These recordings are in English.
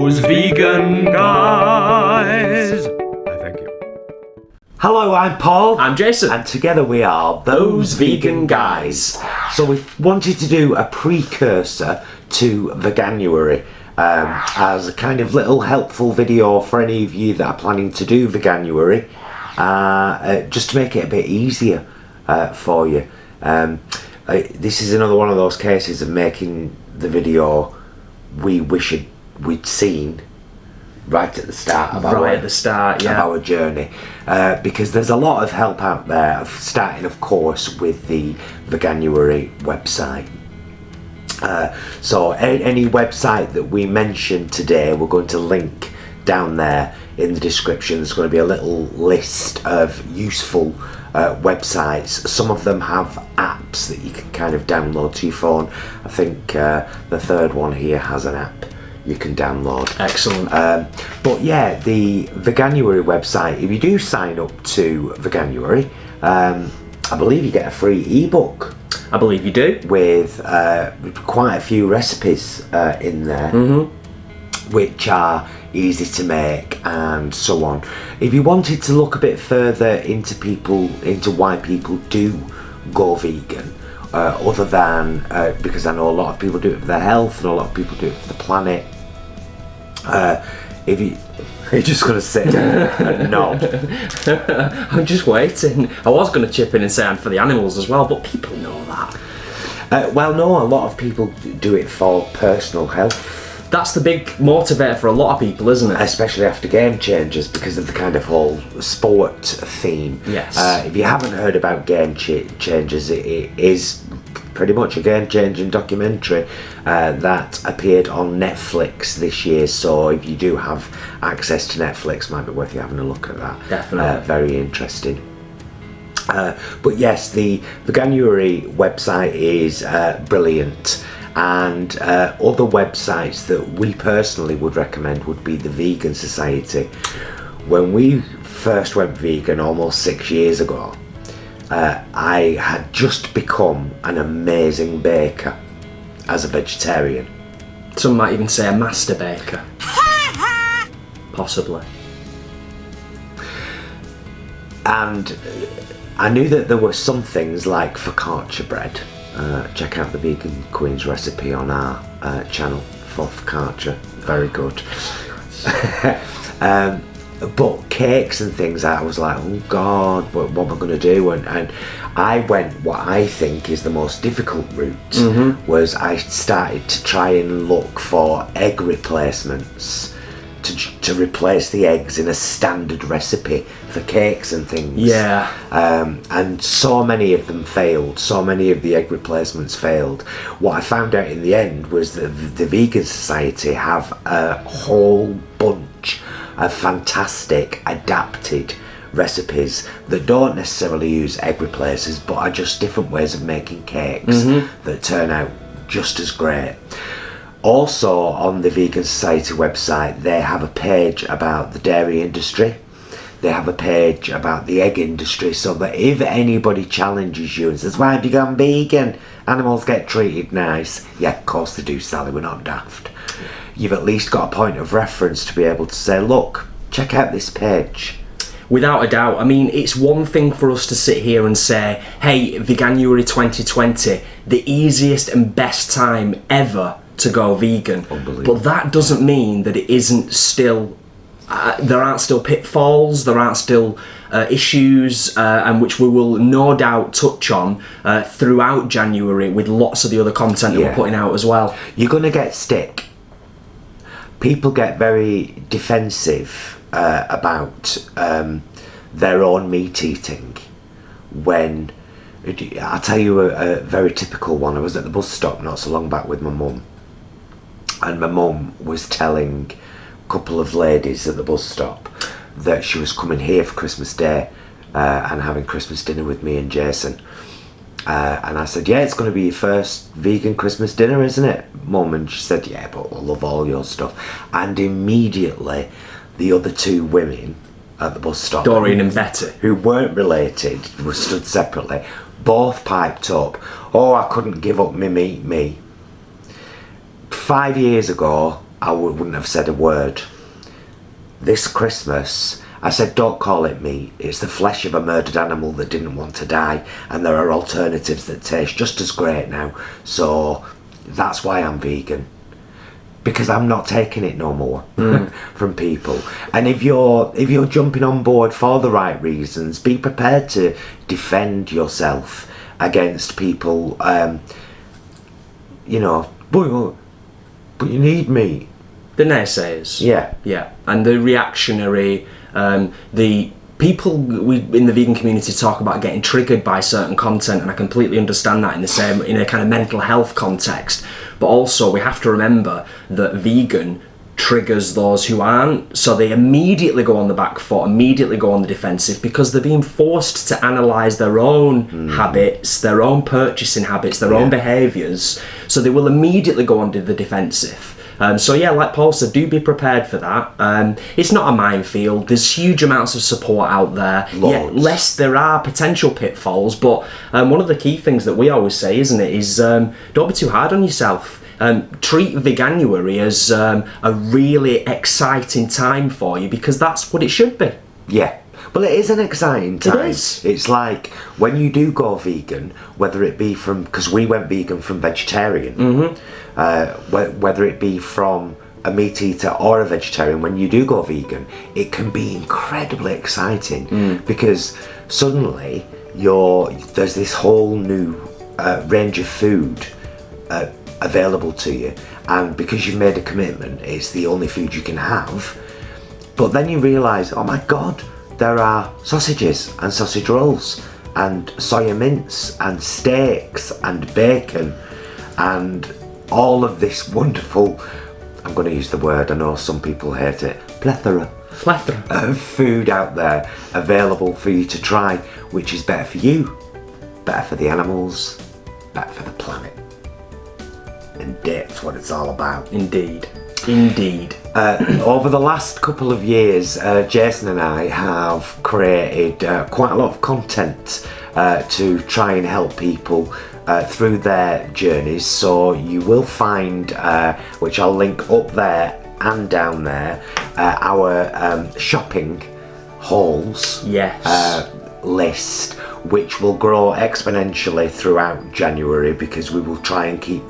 Those vegan guys. Thank you. Hello, I'm Paul. I'm Jason. And together we are Those Vegan Guys. So we wanted to do a precursor to Veganuary as a kind of little helpful video for any of you that are planning to do Veganuary, just to make it a bit easier for you. This is another one of those cases of making the video we wish we'd seen right at the start of our journey, because there's a lot of help out there, starting of course with the Veganuary website. So any website that we mention today, we're going to link down there in the description. There's going to be a little list of useful websites. Some of them have apps that you can kind of download to your phone. I think the third one here has an app you can download. Excellent. But yeah, the Veganuary website, if you do sign up to Veganuary, I believe you get a free ebook. I believe you do. With quite a few recipes in there, which are easy to make and so on. If you wanted to look a bit further into why people do go vegan, other than because I know a lot of people do it for their health and a lot of people do it for the planet. If you're just going to sit and nod. I'm just waiting. I was going to chip in and say I'm for the animals as well, but people know that. Well, no, a lot of people do it for personal health. That's the big motivator for a lot of people, isn't it? Especially after Game Changers, because of the kind of whole sport theme. Yes. If you haven't heard about Game Changers, it is pretty much a game-changing documentary that appeared on Netflix this year. So if you do have access to Netflix, might be worth you having a look at that. Definitely. Very interesting. But yes, the Veganuary website is brilliant. And other websites that we personally would recommend would be the Vegan Society. When we first went vegan almost 6 years ago, I had just become an amazing baker as a vegetarian. Some might even say a master baker. Possibly. And I knew that there were some things like focaccia bread. Check out the Vegan Queen's recipe on our channel for focaccia. Very good. But cakes and things, I was like, oh God, what am I going to do? And I went what I think is the most difficult route, was I started to try and look for egg replacements to replace the eggs in a standard recipe for cakes and things. Yeah. And so many of them failed. So many of the egg replacements failed. What I found out in the end was that the Vegan Society have a whole bunch of fantastic adapted recipes that don't necessarily use egg replacers, but are just different ways of making cakes that turn out just as great. Also on the Vegan Society website, they have a page about the dairy industry. They have a page about the egg industry, so that if anybody challenges you and says, why have you gone vegan? Animals get treated nice. Yeah, of course they do, Sally, we're not daft. You've at least got a point of reference to be able to say, look, check out this page. Without a doubt. I mean, it's one thing for us to sit here and say, hey, Veganuary 2020, the easiest and best time ever to go vegan. But that doesn't mean that it isn't still, there aren't still pitfalls, there aren't still issues, and which we will no doubt touch on throughout January with lots of the other content that we're putting out as well. You're going to get stick. People get very defensive about their own meat eating when, I'll tell you a very typical one. I was at the bus stop not so long back with my mum, and my mum was telling a couple of ladies at the bus stop that she was coming here for Christmas Day and having Christmas dinner with me and Jason. And I said, yeah, it's going to be your first vegan Christmas dinner, isn't it, Mum? And she said, yeah, but I love all your stuff. And immediately the other two women at the bus stop, Doreen and Betty, who weren't related, were stood separately, both piped up, oh, I couldn't give up my meat, me. 5 years ago, I wouldn't have said a word. This Christmas, I said, don't call it meat. It's the flesh of a murdered animal that didn't want to die, and there are alternatives that taste just as great now. So that's why I'm vegan. Because I'm not taking it no more from people. And if you're jumping on board for the right reasons, be prepared to defend yourself against people. You know, but you need meat. The naysayers. Yeah. Yeah. And the reactionary, the people in the vegan community talk about getting triggered by certain content, and I completely understand that in a kind of mental health context. But also we have to remember that vegan triggers those who aren't, so they immediately go on the back foot, immediately go on the defensive, because they're being forced to analyse their own habits, their own purchasing habits, their own behaviours, so they will immediately go on to the defensive. So yeah, like Paul said, do be prepared for that. It's not a minefield. There's huge amounts of support out there. Loads. Yeah, less there are potential pitfalls, but one of the key things that we always say, isn't it, is don't be too hard on yourself. Treat Veganuary as a really exciting time for you, because that's what it should be. Yeah. Well, it is an exciting time. It is. It's like when you do go vegan, whether it be from, because we went vegan from vegetarian, whether it be from a meat eater or a vegetarian, when you do go vegan, it can be incredibly exciting because suddenly there's this whole new range of food available to you, and because you've made a commitment, it's the only food you can have. But then you realise, oh my God, there are sausages and sausage rolls and soya mince and steaks and bacon and all of this wonderful, I'm going to use the word, I know some people hate it, plethora of food out there available for you to try, which is better for you, better for the animals, better for the planet. And that's what it's all about. Indeed. Over the last couple of years, Jason and I have created quite a lot of content to try and help people through their journeys. So you will find, which I'll link up there and down there, our shopping hauls list, which will grow exponentially throughout January, because we will try and keep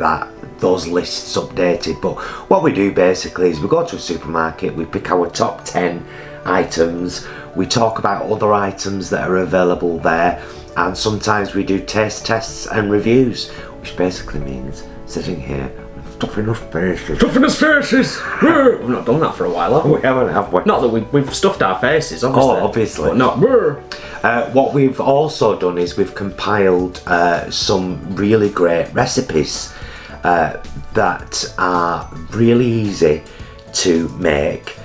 those lists updated. But what we do basically is we go to a supermarket, we pick our top 10 items, we talk about other items that are available there, and sometimes we do taste tests and reviews, which basically means sitting here stuffing us faces. We've not done that for a while, have we? We haven't, have we? Not that we've stuffed our faces, obviously. Oh, obviously. But not. What we've also done is we've compiled some really great recipes that are really easy to make,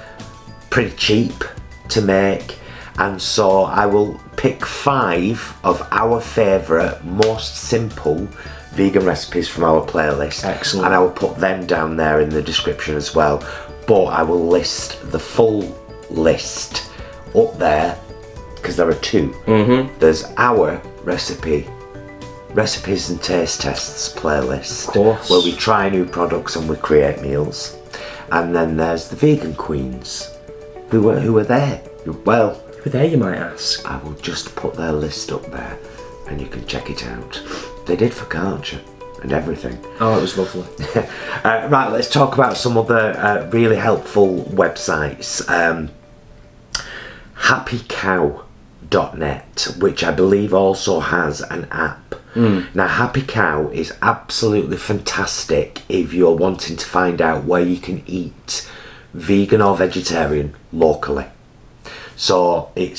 pretty cheap to make, and so I will pick 5 of our favourite, most simple vegan recipes from our playlist. Excellent. And I will put them down there in the description as well, but I will list the full list up there, because there are 2. There's our recipes and taste tests playlist, of course, where we try new products and we create meals, and then there's the vegan queens who are there. Well, who are there, you might ask? I will just put their list up there and you can check it out. They did focaccia and everything. Oh, it was lovely. Right, let's talk about some other really helpful websites. happycow.net, which I believe also has an app. Now, Happy Cow is absolutely fantastic if you're wanting to find out where you can eat vegan or vegetarian locally. So it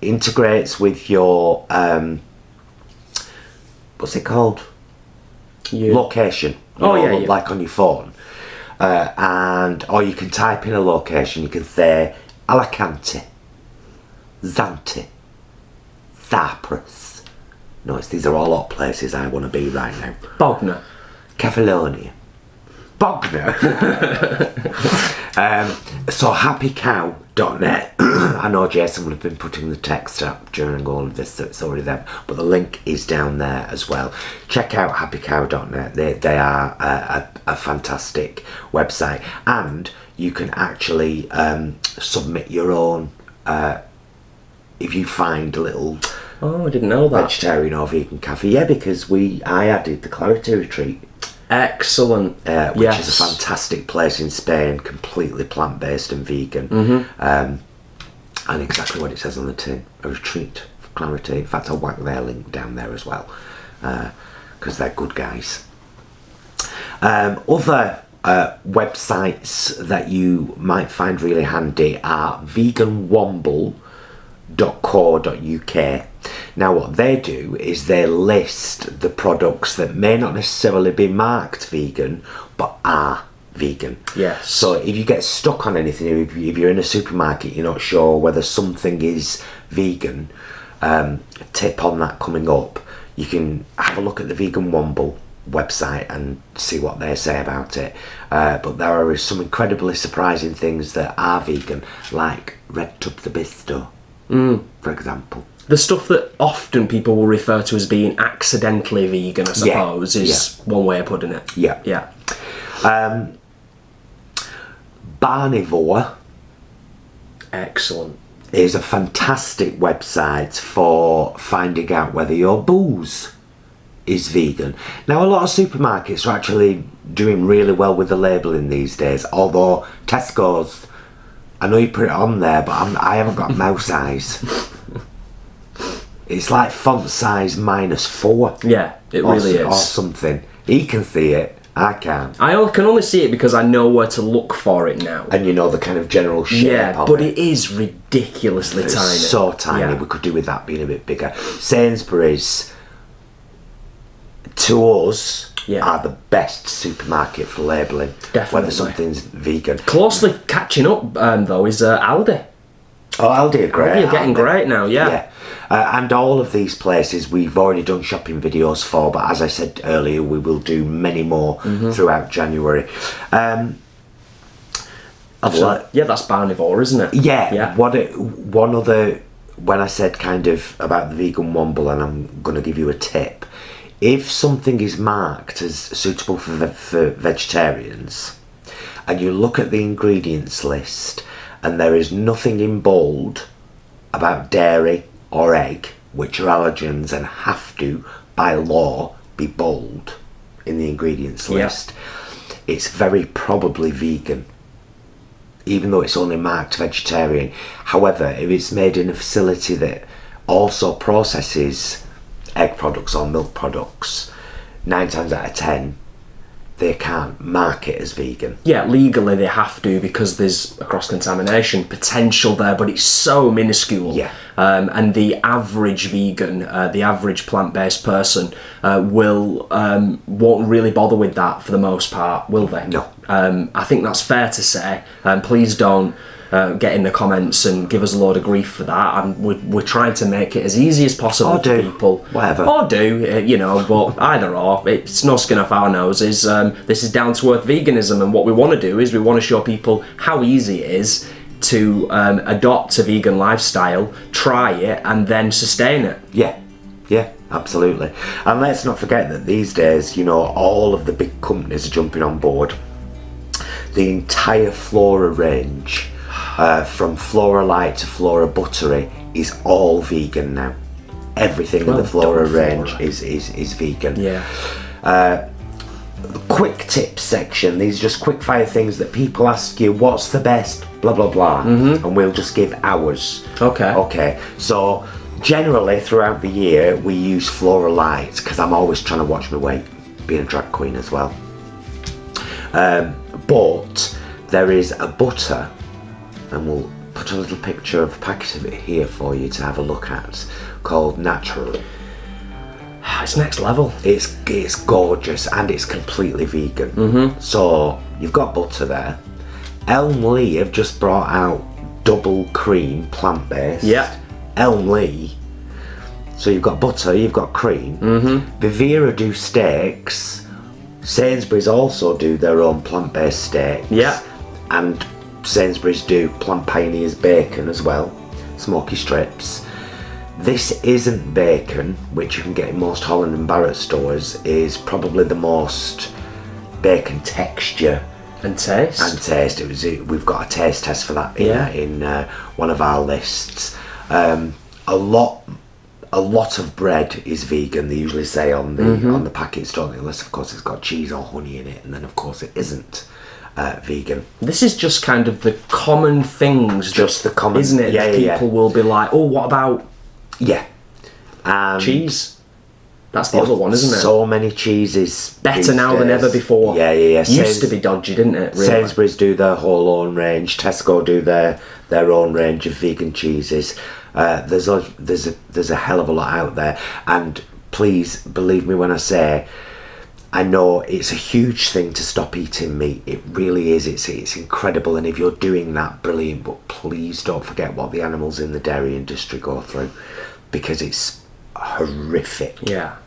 integrates with your what's it called? Location. Like on your phone, and or you can type in a location. You can say Alicante, Zante, Cyprus. Notice these are all hot places I want to be right now. Bognor. Catalonia. Bognor. So happycow.net. I know Jason would have been putting the text up during all of this, so it's already there. But the link is down there as well. Check out happycow.net. They are a fantastic website, and you can actually submit your own. If you find a little. Oh, I didn't know that. Vegetarian or vegan cafe, yeah, because I added the Clarity Retreat. Excellent. Which is a fantastic place in Spain, completely plant-based and vegan. And exactly what it says on the tin, a retreat for clarity. In fact, I'll whack their link down there as well, because they're good guys. Other websites that you might find really handy are veganwomble.co.uk. Now what they do is they list the products that may not necessarily be marked vegan but are vegan. Yes. So if you get stuck on anything, if you're in a supermarket, you're not sure whether something is vegan, a tip on that coming up, you can have a look at the Vegan Womble website and see what they say about it. But there are some incredibly surprising things that are vegan, like red tubebudddy, for example. The stuff that often people will refer to as being accidentally vegan, I suppose, is one way of putting it. Yeah. Yeah. Barnivore. Excellent. Is a fantastic website for finding out whether your booze is vegan. Now, a lot of supermarkets are actually doing really well with the labelling these days, although Tesco's, I know you put it on there, but I haven't got mouse eyes. It's like font size -4. Yeah, it really is. Or something. He can see it, I can't. I can only see it because I know where to look for it now. And you know the kind of general shape of but it. it is ridiculously It's tiny. so tiny. Yeah. We could do with that being a bit bigger. Sainsbury's, to us, are the best supermarket for labelling. Definitely. Whether something's vegan. Closely catching up, though, is Aldi. Oh, Aldi are great. Aldi are getting great now, yeah. And all of these places we've already done shopping videos for, but as I said earlier, we will do many more throughout January. That's Barnivore, isn't it? Yeah. One other, when I said kind of about the Vegan Womble, and I'm going to give you a tip. If something is marked as suitable for vegetarians, and you look at the ingredients list, and there is nothing in bold about dairy or egg, which are allergens and have to, by law, be bold in the ingredients list, it's very probably vegan, even though it's only marked vegetarian. However, if it's made in a facility that also processes egg products or milk products, 9 times out of 10 they can't mark it as vegan. Yeah, legally they have to, because there's a cross-contamination potential there, but it's so minuscule. Yeah. And the average vegan, the average plant-based person won't really bother with that for the most part, will they? No. I think that's fair to say. Please don't get in the comments and give us a load of grief for that. And we're trying to make it as easy as possible for people. Whatever. Or but either or. It's no skin off our noses. This is down to earth veganism, and what we want to do is we want to show people how easy it is to adopt a vegan lifestyle, try it, and then sustain it. Yeah, absolutely. And let's not forget that these days, all of the big companies are jumping on board. The entire Flora range, from Flora Light to Flora Buttery, is all vegan now. Everything in the Flora range is vegan. Yeah. The quick tips section, these are just quick fire things that people ask you, what's the best, blah blah blah, and we'll just give ours. Okay, so generally throughout the year we use Flora Light, because I'm always trying to watch my weight, being a drag queen as well. But there is a butter, and we'll put a little picture of a packet of it here for you to have a look at, called Natural. It's next level. It's gorgeous, and it's completely vegan. So you've got butter there. Elm Lee have just brought out double cream plant-based. Yeah. Elm Lee. So you've got butter, you've got cream. Vivera do steaks. Sainsbury's also do their own plant-based steaks. Yeah. And Sainsbury's do Plant Pioneers bacon as well, smoky strips. This isn't bacon, which you can get in most Holland and Barrett stores, is probably the most bacon texture And taste. We've got a taste test for that in one of our lists. A lot of bread is vegan. They usually say on the packets, don't they? Unless of course it's got cheese or honey in it, and then of course it isn't vegan. This is just kind of the common things, Just the common, isn't it? Yeah, People will be like, oh, what about cheese? That's the other one, isn't it? So many cheeses. Better now than ever before. Yeah. Used to be dodgy, didn't it? Really? Sainsbury's do their whole own range. Tesco do their own range of vegan cheeses. There's a hell of a lot out there, and please believe me when I say, I know it's a huge thing to stop eating meat. It really is. It's incredible, and if you're doing that, brilliant. But please don't forget what the animals in the dairy industry go through, because it's horrific. Yeah.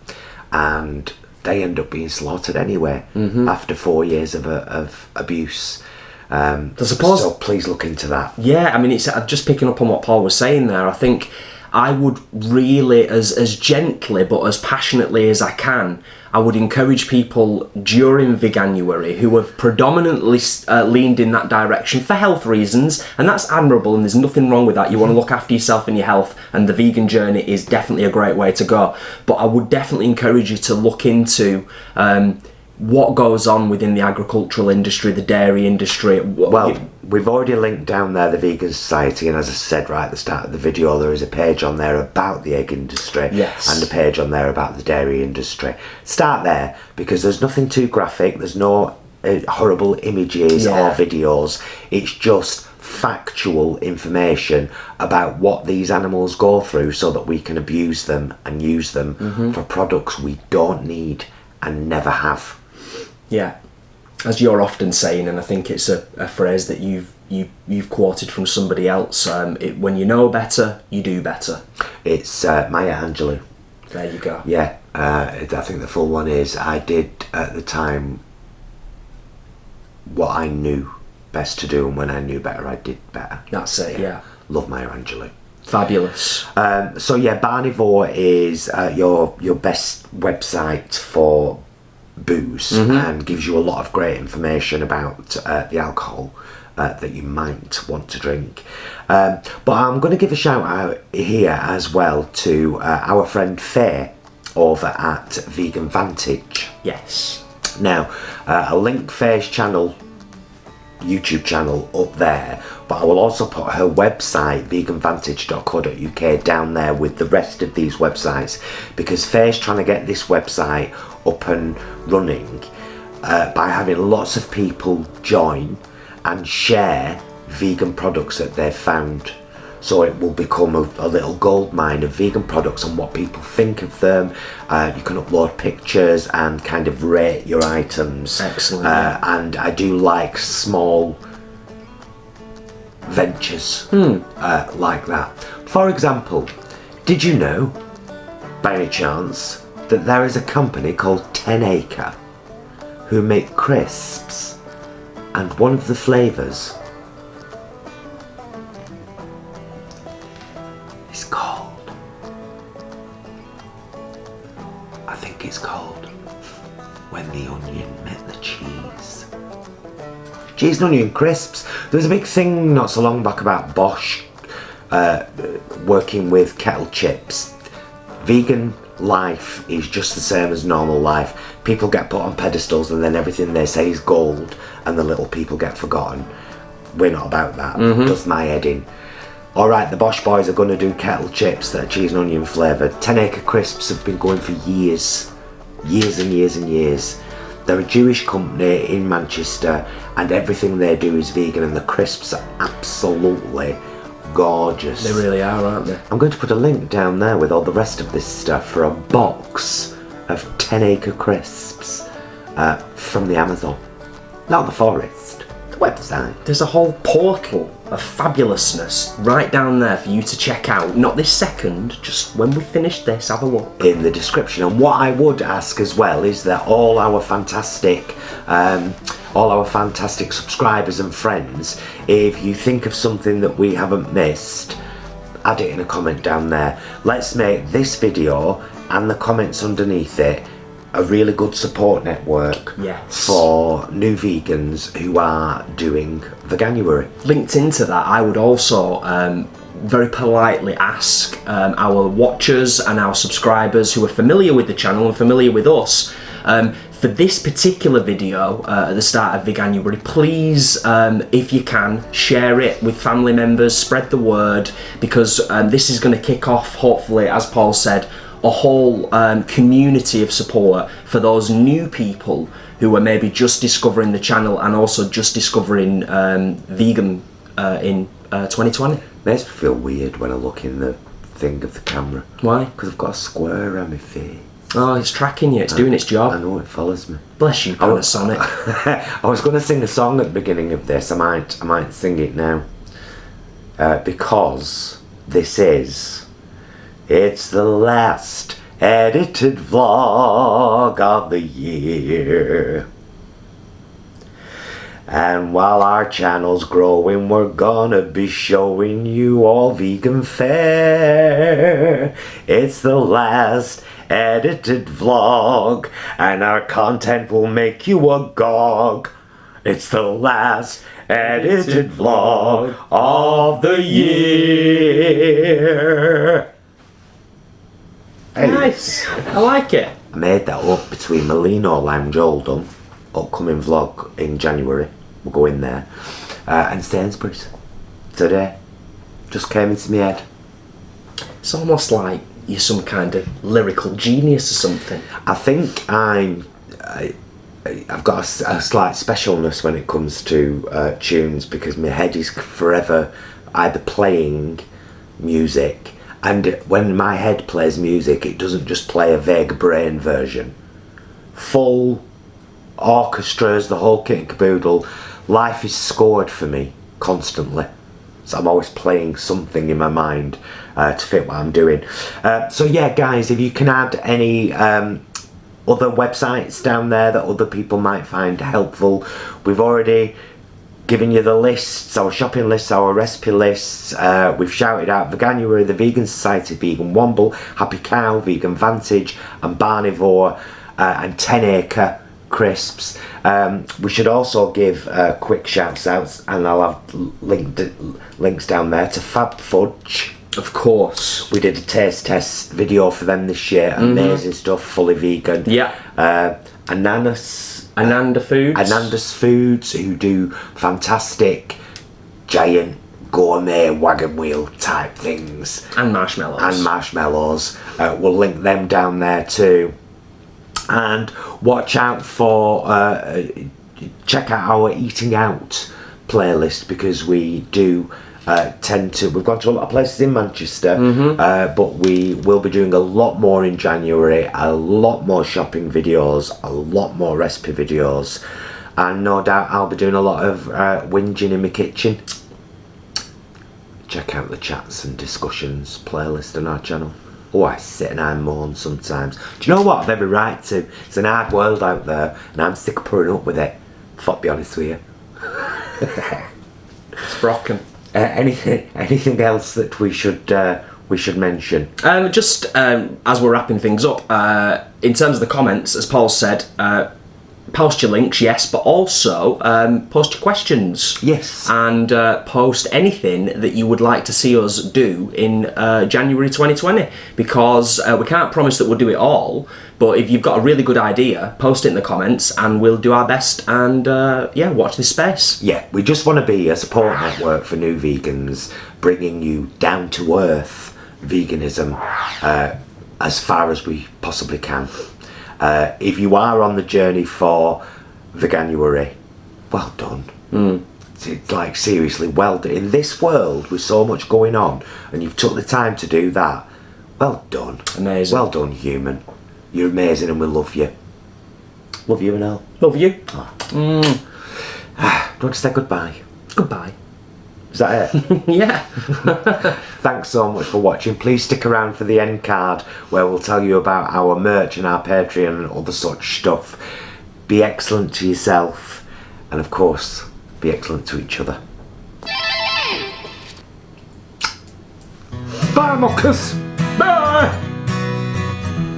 And they end up being slaughtered anyway after 4 years of abuse. So please look into that. Yeah, I mean, it's just picking up on what Paul was saying there. I think I would really, as gently but as passionately as I can, I would encourage people during Veganuary who have predominantly leaned in that direction for health reasons, and that's admirable, and there's nothing wrong with that. You want to look after yourself and your health, and the vegan journey is definitely a great way to go. But I would definitely encourage you to look into what goes on within the agricultural industry, the dairy industry. Well, we've already linked down there the Vegan Society, and as I said right at the start of the video, there is a page on there about the egg industry, and a page on there about the dairy industry. Start there, because there's nothing too graphic, there's no horrible images or videos, it's just factual information about what these animals go through so that we can abuse them and use them for products we don't need and never have. Yeah, as you're often saying, and I think it's a phrase that you've quoted from somebody else. When you know better, you do better. It's Maya Angelou. There you go. Yeah, I think the full one is, I did at the time what I knew best to do, and when I knew better, I did better. That's it. Yeah. Love Maya Angelou. Fabulous. So yeah, Barnivore is your best website for booze, and gives you a lot of great information about the alcohol that you might want to drink. But I'm going to give a shout out here as well to our friend Faye over at Veganvantage. Yes. Now, I'll link Faye's YouTube channel up there, but I will also put her website veganvantage.co.uk down there with the rest of these websites, because Faye's trying to get this website up and running by having lots of people join and share vegan products that they've found. So it will become a little gold mine of vegan products and what people think of them. You can upload pictures and kind of rate your items. Excellent. And I do like small ventures like that. For example, did you know, by any chance, that there is a company called 10 Acre who make crisps, and one of the flavours is called, I think it's called When the Onion Met the Cheese. Cheese and onion crisps. There was a big thing not so long back about Bosch working with kettle chips. Vegan life is just the same as normal life. People get put on pedestals and then everything they say is gold and the little people get forgotten. We're not about that. Does my head in. Alright, the Bosch Boys are going to do kettle chips that are cheese and onion flavoured. 10 Acre crisps have been going for years. Years and years and years. They're a Jewish company in Manchester, and everything they do is vegan, and the crisps are absolutely gorgeous. They really are, aren't they? I'm going to put a link down there with all the rest of this stuff for a box of 10 Acre crisps from the Amazon. Not the forest. website. There's a whole portal of fabulousness right down there for you to check out. Not this second, just when we finish this, have a look. In the description. And what I would ask as well is that all our fantastic subscribers and friends, if you think of something that we haven't missed, add it in a comment down there. Let's make this video and the comments underneath it a really good support network for new vegans who are doing Veganuary. Linked into that, I would also very politely ask our watchers and our subscribers who are familiar with the channel and familiar with us, for this particular video at the start of Veganuary, please, if you can, share it with family members, spread the word, because this is going to kick off, hopefully, as Paul said, a whole community of support for those new people who are maybe just discovering the channel and also just discovering vegan in 2020. Makes me feel weird when I look in the thing of the camera. Why? Because I've got a square around my face. Oh, it's tracking you, it's doing its job. I know, it follows me. Bless you, Panasonic. I was going to sing a song at the beginning of this. I might sing it now. Because this is... It's the last edited vlog of the year. And while our channel's growing, we're gonna be showing you all vegan fare. It's the last edited vlog, and our content will make you agog. It's the last edited vlog of the year. Hey. Nice, I like it. I made that up between Molino Lounge Oldham, upcoming vlog in January, we'll go in there, and Sainsbury's today. Just came into my head. It's almost like you're some kind of lyrical genius or something. I think I've got a slight specialness when it comes to tunes, because my head is forever either playing music, and when my head plays music, it doesn't just play a vague brain version. Full orchestras, the whole kit and caboodle. Life is scored for me constantly, so I'm always playing something in my mind to fit what I'm doing. So yeah, guys, if you can add any other websites down there that other people might find helpful. We've already given you the lists, our shopping lists, our recipe lists. We've shouted out Veganuary, the Vegan Society, Vegan Womble, Happy Cow, Veganvantage and Barnivore, and 10 Acre crisps. We should also give quick shouts outs, and I'll have links down there to Fab Fudge. Of course. We did a taste test video for them this year. Amazing stuff, fully vegan. Yeah. Ananda's Foods, who do fantastic giant gourmet wagon wheel type things. And marshmallows. We'll link them down there too. And watch out for, check out our eating out playlist, because we do we've gone to a lot of places in Manchester, but we will be doing a lot more in January, a lot more shopping videos, a lot more recipe videos, and no doubt I'll be doing a lot of whinging in my kitchen. Check out the chats and discussions playlist on our channel. Oh, I sit and I moan sometimes. Do you know what? I've every right to. It's an hard world out there, and I'm sick of putting up with it. Fuck, be honest with you. It's broken. Anything else that we should mention? Just as we're wrapping things up, in terms of the comments, as Paul said, post your links, yes, but also post your questions. Yes. And post anything that you would like to see us do in January 2020, because we can't promise that we'll do it all, but if you've got a really good idea, post it in the comments and we'll do our best and watch this space. Yeah, we just want to be a support network for new vegans, bringing you down to earth veganism as far as we possibly can. If you are on the journey for Veganuary, well done. It's like, seriously, well done. In this world with so much going on, and you've took the time to do that, well done. Amazing. Well done, human. You're amazing and we love you. Love you and all. Love you. Oh. you want to say goodbye? Goodbye. Is that it? Yeah. Thanks so much for watching. Please stick around for the end card where we'll tell you about our merch and our Patreon and other such stuff. Be excellent to yourself and of course be excellent to each other. Bye muckers! Bye!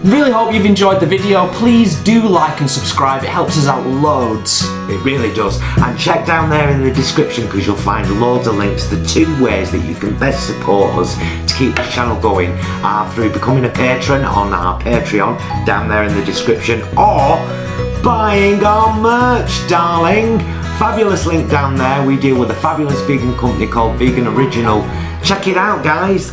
Really hope you've enjoyed the video. Please do like and subscribe, it helps us out loads. It really does. And check down there in the description because you'll find loads of links. The 2 ways that you can best support us to keep this channel going are through becoming a patron on our Patreon down there in the description, or buying our merch, darling. Fabulous link down there. We deal with a fabulous vegan company called Vegan Original. Check it out, guys.